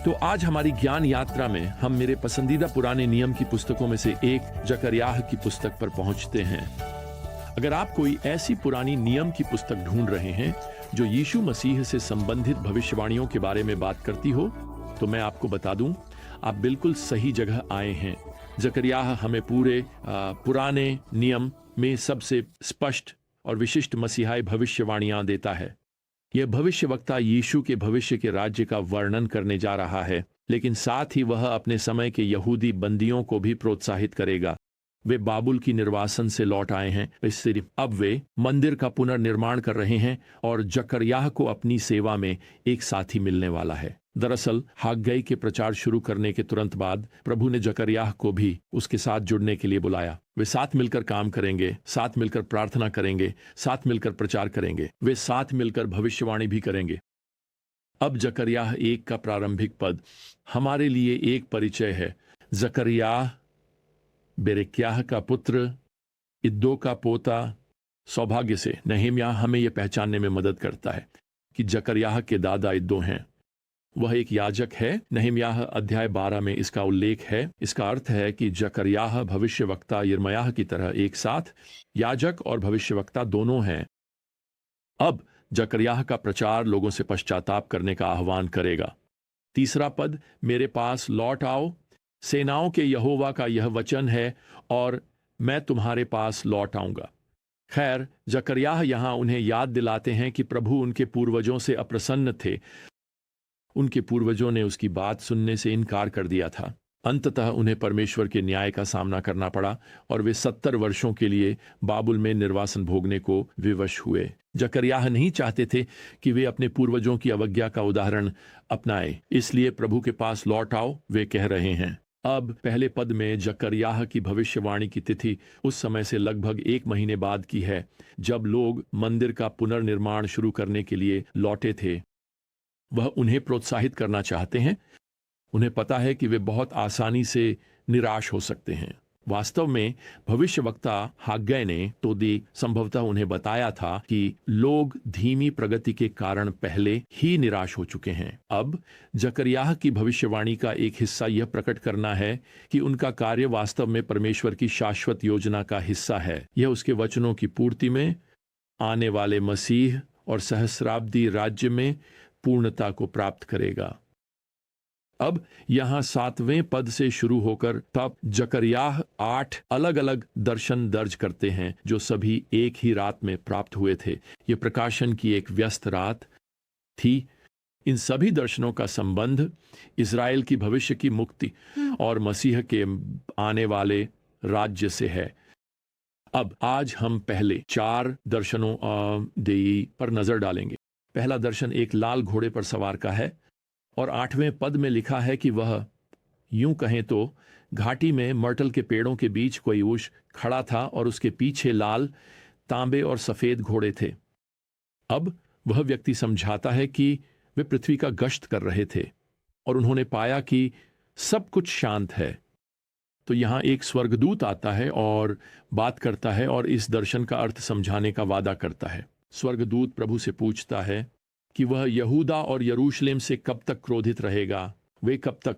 तो आज हमारी ज्ञान यात्रा में हम मेरे पसंदीदा पुराने नियम की पुस्तकों में से एक जकरयाह की पुस्तक पर पहुंचते हैं। अगर आप कोई ऐसी पुरानी नियम की पुस्तक ढूंढ रहे हैं जो यीशु मसीह से संबंधित भविष्यवाणियों के बारे में बात करती हो, तो मैं आपको बता दूं, आप बिल्कुल सही जगह आए हैं। जकरयाह हमें पूरे पुराने नियम में सबसे स्पष्ट और विशिष्ट मसीहाई भविष्यवाणियां देता है। यह भविष्यवक्ता यीशु के भविष्य के राज्य का वर्णन करने जा रहा है, लेकिन साथ ही वह अपने समय के यहूदी बंदियों को भी प्रोत्साहित करेगा। वे बाबुल की निर्वासन से लौट आए हैं, इससे अब वे मंदिर का पुनर्निर्माण कर रहे हैं और जकरयाह को अपनी सेवा में एक साथी मिलने वाला है। दरअसल हाग्गई के प्रचार शुरू करने के तुरंत बाद प्रभु ने जकरयाह को भी उसके साथ जुड़ने के लिए बुलाया। वे साथ मिलकर काम करेंगे, साथ मिलकर प्रार्थना करेंगे, साथ मिलकर प्रचार करेंगे, वे साथ मिलकर भविष्यवाणी भी करेंगे। अब जकरयाह 1 का प्रारंभिक पद हमारे लिए एक परिचय है। जकरयाह बेरेक्याह का पुत्र, इद्दो का पोता। सौभाग्य से नहम्याह हमें यह पहचानने में मदद करता है कि जकरयाह के दादा इद्दो हैं। वह एक याजक है। नहम्याह अध्याय 12 में इसका उल्लेख है। इसका अर्थ है कि जकरयाह भविष्यवक्ता यिर्मयाह की तरह एक साथ याजक और भविष्यवक्ता दोनों हैं। अब जकरयाह का प्रचार लोगों से पश्चाताप करने का आह्वान करेगा। 3 पद, मेरे पास लौट आओ, सेनाओं के यहोवा का यह वचन है, और मैं तुम्हारे पास लौट आऊंगा। खैर, जकरयाह यहां उन्हें याद दिलाते हैं कि प्रभु उनके पूर्वजों से अप्रसन्न थे। उनके पूर्वजों ने उसकी बात सुनने से इनकार कर दिया था। अंततः उन्हें परमेश्वर के न्याय का सामना करना पड़ा और वे 70 वर्षों के लिए बाबुल में निर्वासन भोगने को विवश हुए। जकरयाह नहीं चाहते थे कि वे अपने पूर्वजों की अवज्ञा का उदाहरण अपनाएं, इसलिए प्रभु के पास लौट आओ, वे कह रहे हैं। अब पहले पद में जकरयाह की भविष्यवाणी की तिथि उस समय से लगभग 1 महीने बाद की है, जब लोग मंदिर का पुनर्निर्माण शुरू करने के लिए लौटे थे। वह उन्हें प्रोत्साहित करना चाहते हैं। उन्हें पता है कि वे बहुत आसानी से निराश हो सकते हैं। वास्तव में भविष्यवक्ता हाग्गै ने तो संभवतः उन्हें बताया था कि लोग धीमी प्रगति के कारण पहले ही निराश हो चुके हैं। अब जकरयाह की भविष्यवाणी का एक हिस्सा यह प्रकट करना है कि उनका कार्य वास्तव में परमेश्वर की शाश्वत योजना का हिस्सा है। यह उसके वचनों की पूर्ति में आने वाले मसीह और सहस्राब्दी राज्य में पूर्णता को प्राप्त करेगा। अब यहां 7वें पद से शुरू होकर तब जकरयाह 8 अलग अलग दर्शन दर्ज करते हैं, जो सभी एक ही रात में प्राप्त हुए थे। यह प्रकाशन की एक व्यस्त रात थी। इन सभी दर्शनों का संबंध इज़राइल की भविष्य की मुक्ति और मसीह के आने वाले राज्य से है। अब आज हम पहले 4 दर्शनों पर नजर डालेंगे। पहला दर्शन एक लाल घोड़े पर सवार का है और 8वें पद में लिखा है कि वह, यूं कहें तो, घाटी में मर्टल के पेड़ों के बीच कोई ऊँट खड़ा था और उसके पीछे लाल, तांबे और सफेद घोड़े थे। अब वह व्यक्ति समझाता है कि वे पृथ्वी का गश्त कर रहे थे और उन्होंने पाया कि सब कुछ शांत है। तो यहाँ एक स्वर्गदूत आता है और बात करता है और इस दर्शन का अर्थ समझाने का वादा करता है। स्वर्गदूत प्रभु से पूछता है कि वह यहूदा और यरूशलेम से कब तक क्रोधित रहेगा। वे कब तक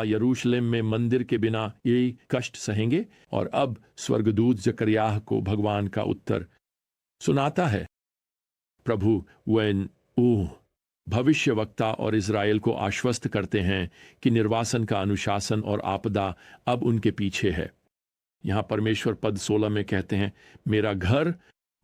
यरूशलेम में मंदिर के बिना यही कष्ट सहेंगे। और अब स्वर्गदूत जकरयाह को भगवान का उत्तर सुनाता है। प्रभु भविष्यवक्ता और इज़राइल को आश्वस्त करते हैं कि निर्वासन का अनुशासन और आपदा अब उनके पीछे है। यहां परमेश्वर पद 16 में कहते हैं, मेरा घर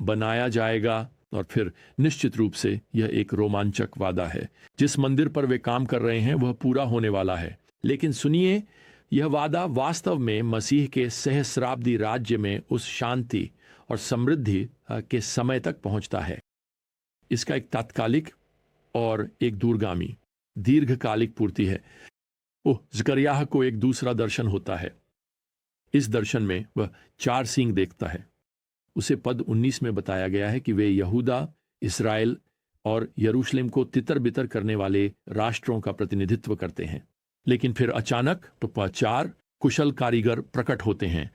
बनाया जाएगा। और फिर निश्चित रूप से यह एक रोमांचक वादा है। जिस मंदिर पर वे काम कर रहे हैं वह पूरा होने वाला है। लेकिन सुनिए, यह वादा वास्तव में मसीह के सहस्राब्दी राज्य में उस शांति और समृद्धि के समय तक पहुंचता है। इसका एक तात्कालिक और एक दूरगामी दीर्घकालिक पूर्ति है। जकरयाह को एक दूसरा दर्शन होता है। इस दर्शन में वह 4 सींग देखता है। उसे पद 19 में बताया गया है कि वे यहूदा, इस्राएल और यरूशलेम को तितर बितर करने वाले राष्ट्रों का प्रतिनिधित्व करते हैं। लेकिन फिर अचानक 4 कुशल कारीगर प्रकट होते हैं।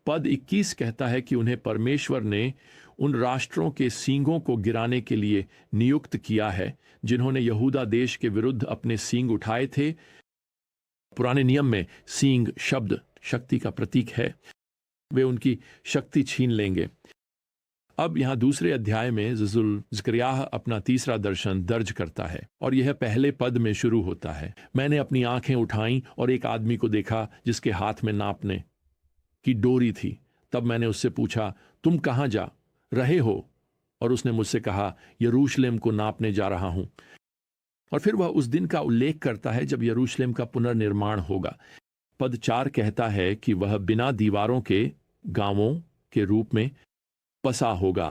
पद 21 कहता है कि उन्हें परमेश्वर ने उन राष्ट्रों के सींगों को गिराने के लिए नियुक्त किया है जिन्होंने यहूदा देश के विरुद्ध अपने सींग उठाए थे। पुराने नियम में सींग शब्द शक्ति का प्रतीक है। वे उनकी शक्ति छीन लेंगे। अब यहाँ दूसरे अध्याय में ज़करियाह अपना तीसरा दर्शन दर्ज करता है और यह पहले पद में शुरू होता है। मैंने अपनी आंखें उठाईं और एक आदमी को देखा जिसके हाथ में नापने की डोरी थी। तब मैंने उससे पूछा, तुम कहाँ जा रहे हो? और उसने मुझसे कहा, यरूशलेम को नापने जा रहा हूं। और फिर वह उस दिन का उल्लेख करता है जब यरूशलेम का पुनर्निर्माण होगा। पद 4 कहता है कि वह बिना दीवारों के गांवों के रूप में बसा होगा।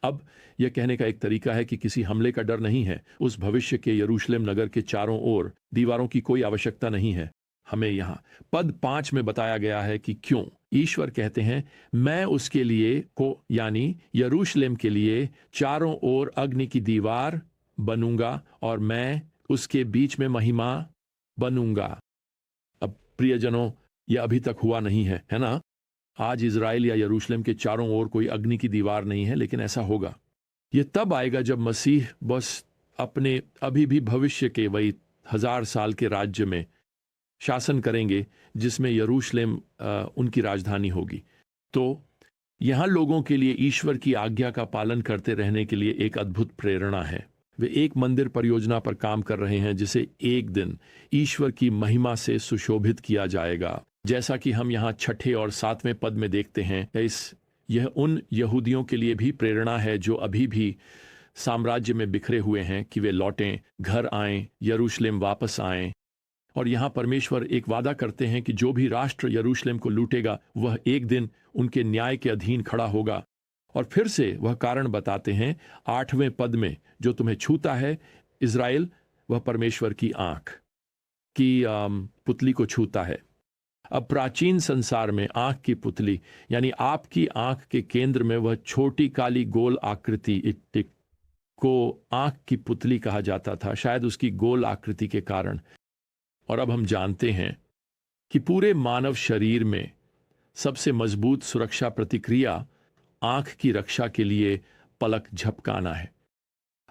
अब यह कहने का एक तरीका है कि किसी हमले का डर नहीं है। उस भविष्य के यरूशलेम नगर के चारों ओर दीवारों की कोई आवश्यकता नहीं है। हमें यहाँ पद 5 में बताया गया है कि क्यों। ईश्वर कहते हैं, मैं उसके लिए को यानी यरूशलेम के लिए चारों ओर अग्नि की दीवार बनूंगा और मैं उसके बीच में महिमा बनूंगा। अब प्रियजनों, यह अभी तक हुआ नहीं है, है ना? आज इज़राइल या यरूशलेम के चारों ओर कोई अग्नि की दीवार नहीं है, लेकिन ऐसा होगा। यह तब आएगा जब मसीह बस अपने अभी भी भविष्य के वही 1000 साल के राज्य में शासन करेंगे जिसमें यरूशलेम उनकी राजधानी होगी। तो यहाँ लोगों के लिए ईश्वर की आज्ञा का पालन करते रहने के लिए एक अद्भुत प्रेरणा है। वे एक मंदिर परियोजना पर काम कर रहे हैं जिसे एक दिन ईश्वर की महिमा से सुशोभित किया जाएगा। जैसा कि हम यहाँ 6 और 7वें पद में देखते हैं, यह उन यहूदियों के लिए भी प्रेरणा है जो अभी भी साम्राज्य में बिखरे हुए हैं कि वे लौटें, घर आएं, यरूशलेम वापस आएं। और यहाँ परमेश्वर एक वादा करते हैं कि जो भी राष्ट्र यरूशलेम को लूटेगा वह एक दिन उनके न्याय के अधीन खड़ा होगा। और फिर से वह कारण बताते हैं 8वें पद में, जो तुम्हें छूता है इज़राइल, वह परमेश्वर की आंख की पुतली को छूता है। अब प्राचीन संसार में आंख की पुतली यानी आपकी आंख के केंद्र में वह छोटी काली गोल आकृति टिक को आंख की पुतली कहा जाता था, शायद उसकी गोल आकृति के कारण। और अब हम जानते हैं कि पूरे मानव शरीर में सबसे मजबूत सुरक्षा प्रतिक्रिया आंख की रक्षा के लिए पलक झपकाना है।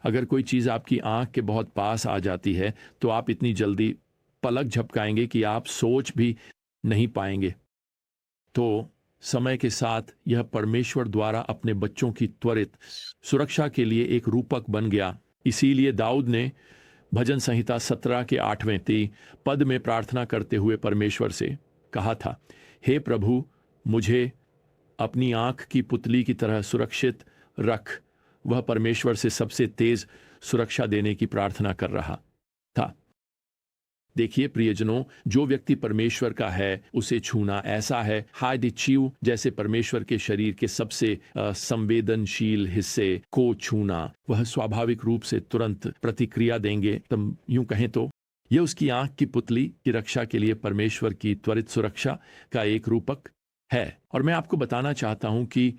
अगर कोई चीज़ आपकी आंख के बहुत पास आ जाती है तो आप इतनी जल्दी पलक झपकाएंगे कि आप सोच भी नहीं पाएंगे। तो समय के साथ यह परमेश्वर द्वारा अपने बच्चों की त्वरित सुरक्षा के लिए एक रूपक बन गया। इसीलिए दाऊद ने भजन संहिता 17 के 8वें पद में प्रार्थना करते हुए परमेश्वर से कहा था, हे प्रभु, मुझे अपनी आंख की पुतली की तरह सुरक्षित रख। वह परमेश्वर से सबसे तेज सुरक्षा देने की प्रार्थना कर रहा था। देखिए प्रियजनों, जो व्यक्ति परमेश्वर का है उसे छूना ऐसा है हाइडिच्यू जैसे परमेश्वर के शरीर के सबसे संवेदनशील हिस्से को छूना। वह स्वाभाविक रूप से तुरंत प्रतिक्रिया देंगे। तुम यूं कहें तो यह उसकी आंख की पुतली की रक्षा के लिए परमेश्वर की त्वरित सुरक्षा का एक रूपक है। और मैं आपको बताना चाहता हूं कि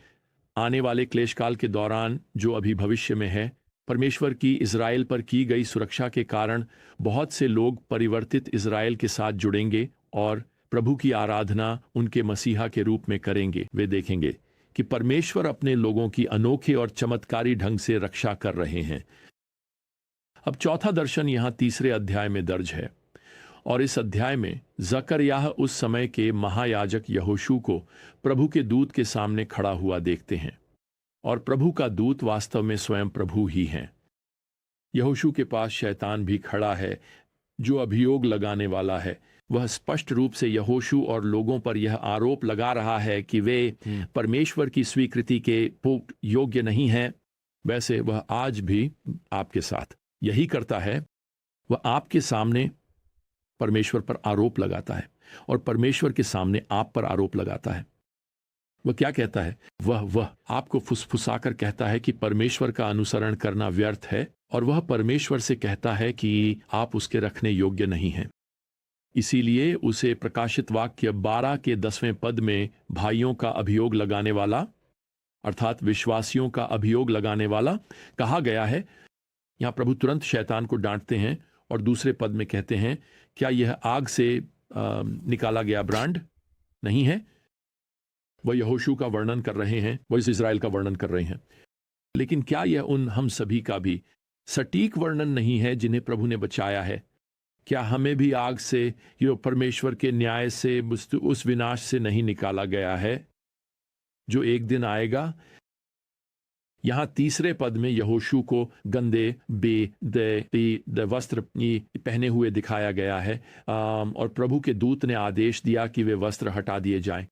आने वाले क्लेशकाल के दौरान, जो अभी भविष्य में है, परमेश्वर की इज़राइल पर की गई सुरक्षा के कारण बहुत से लोग परिवर्तित इज़राइल के साथ जुड़ेंगे और प्रभु की आराधना उनके मसीहा के रूप में करेंगे। वे देखेंगे कि परमेश्वर अपने लोगों की अनोखे और चमत्कारी ढंग से रक्षा कर रहे हैं। अब चौथा दर्शन यहाँ 3 अध्याय में दर्ज है और इस अध्याय में ज़करियाह उस समय के महायाजक यहोशू को प्रभु के दूत के सामने खड़ा हुआ देखते हैं। और प्रभु का दूत वास्तव में स्वयं प्रभु ही हैं। यहोशू के पास शैतान भी खड़ा है जो अभियोग लगाने वाला है। वह स्पष्ट रूप से यहोशू और लोगों पर यह आरोप लगा रहा है कि वे परमेश्वर की स्वीकृति के योग्य नहीं हैं। वैसे वह आज भी आपके साथ यही करता है। वह आपके सामने परमेश्वर पर आरोप लगाता है और परमेश्वर के सामने आप पर आरोप लगाता है। वह क्या कहता है? वह आपको फुसफुसाकर कहता है कि परमेश्वर का अनुसरण करना व्यर्थ है और वह परमेश्वर से कहता है कि आप उसके रखने योग्य नहीं हैं। इसीलिए उसे प्रकाशित वाक्य 12 के 10वें पद में भाइयों का अभियोग लगाने वाला अर्थात विश्वासियों का अभियोग लगाने वाला कहा गया है। यहाँ प्रभु तुरंत शैतान को डांटते हैं और दूसरे पद में कहते हैं, क्या यह आग से निकाला गया ब्रांड नहीं है? वह यहोशू का वर्णन कर रहे हैं, वह इस इज़राइल का वर्णन कर रहे हैं। लेकिन क्या यह उन हम सभी का भी सटीक वर्णन नहीं है जिन्हें प्रभु ने बचाया है? क्या हमें भी आग से, परमेश्वर के न्याय से, उस विनाश से नहीं निकाला गया है जो एक दिन आएगा? यहां तीसरे पद में यहोशू को गंदे द वस्त्र पहने हुए दिखाया गया है, और प्रभु के दूत ने आदेश दिया कि वे वस्त्र हटा दिए जाएं।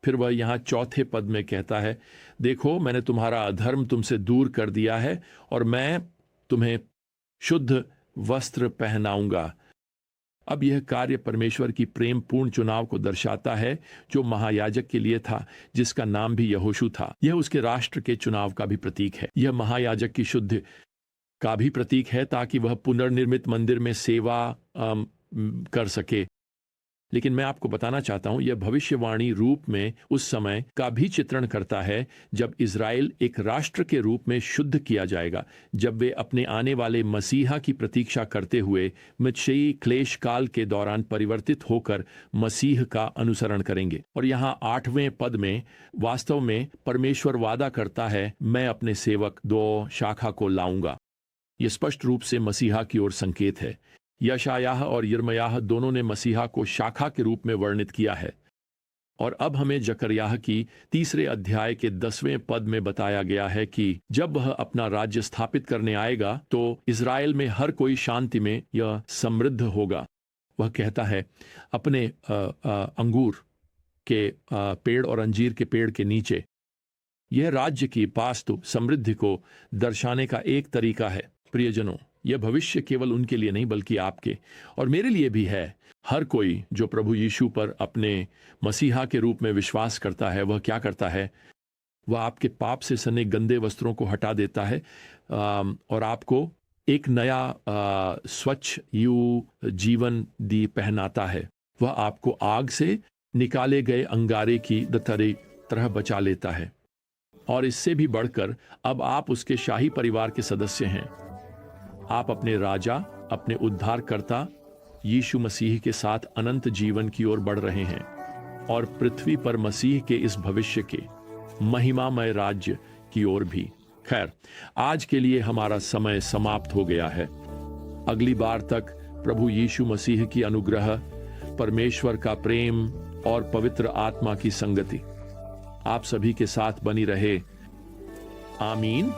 फिर वह यहाँ चौथे पद में कहता है, देखो मैंने तुम्हारा अधर्म तुमसे दूर कर दिया है और मैं तुम्हें शुद्ध वस्त्र पहनाऊंगा। अब यह कार्य परमेश्वर की प्रेम पूर्ण चुनाव को दर्शाता है जो महायाजक के लिए था, जिसका नाम भी यहोशू था। यह उसके राष्ट्र के चुनाव का भी प्रतीक है। यह महायाजक की शुद्ध का भी प्रतीक है ताकि वह पुनर्निर्मित मंदिर में सेवा कर सके। लेकिन मैं आपको बताना चाहता हूं, यह भविष्यवाणी रूप में उस समय का भी चित्रण करता है जब इज़राइल एक राष्ट्र के रूप में शुद्ध किया जाएगा, जब वे अपने आने वाले मसीहा की प्रतीक्षा करते हुए मिस्रीय क्लेश काल के दौरान परिवर्तित होकर मसीह का अनुसरण करेंगे। और यहाँ 8वें पद में वास्तव में परमेश्वर वादा करता है, मैं अपने सेवक दो शाखा को लाऊंगा। यह स्पष्ट रूप से मसीहा की ओर संकेत है। यशायाह और यिर्मयाह दोनों ने मसीहा को शाखा के रूप में वर्णित किया है। और अब हमें जकरयाह की 3 अध्याय के 10वें पद में बताया गया है कि जब वह अपना राज्य स्थापित करने आएगा तो इज़राइल में हर कोई शांति में यह समृद्ध होगा। वह कहता है, अपने अंगूर के पेड़ और अंजीर के पेड़ के नीचे। यह राज्य की वास्तु समृद्धि को दर्शाने का एक तरीका है। प्रियजनों, यह भविष्य केवल उनके लिए नहीं बल्कि आपके और मेरे लिए भी है। हर कोई जो प्रभु यीशु पर अपने मसीहा के रूप में विश्वास करता है, वह क्या करता है? वह आपके पाप से सने गंदे वस्त्रों को हटा देता है और आपको एक नया स्वच्छ जीवन दी पहनाता है। वह आपको आग से निकाले गए अंगारे की तरह बचा लेता है। और इससे भी बढ़कर अब आप उसके शाही परिवार के सदस्य हैं। आप अपने राजा, अपने उद्धारकर्ता यीशु मसीह के साथ अनंत जीवन की ओर बढ़ रहे हैं और पृथ्वी पर मसीह के इस भविष्य के महिमामय राज्य की ओर भी। खैर, आज के लिए हमारा समय समाप्त हो गया है। अगली बार तक प्रभु यीशु मसीह की अनुग्रह, परमेश्वर का प्रेम और पवित्र आत्मा की संगति आप सभी के साथ बनी रहे। आमीन।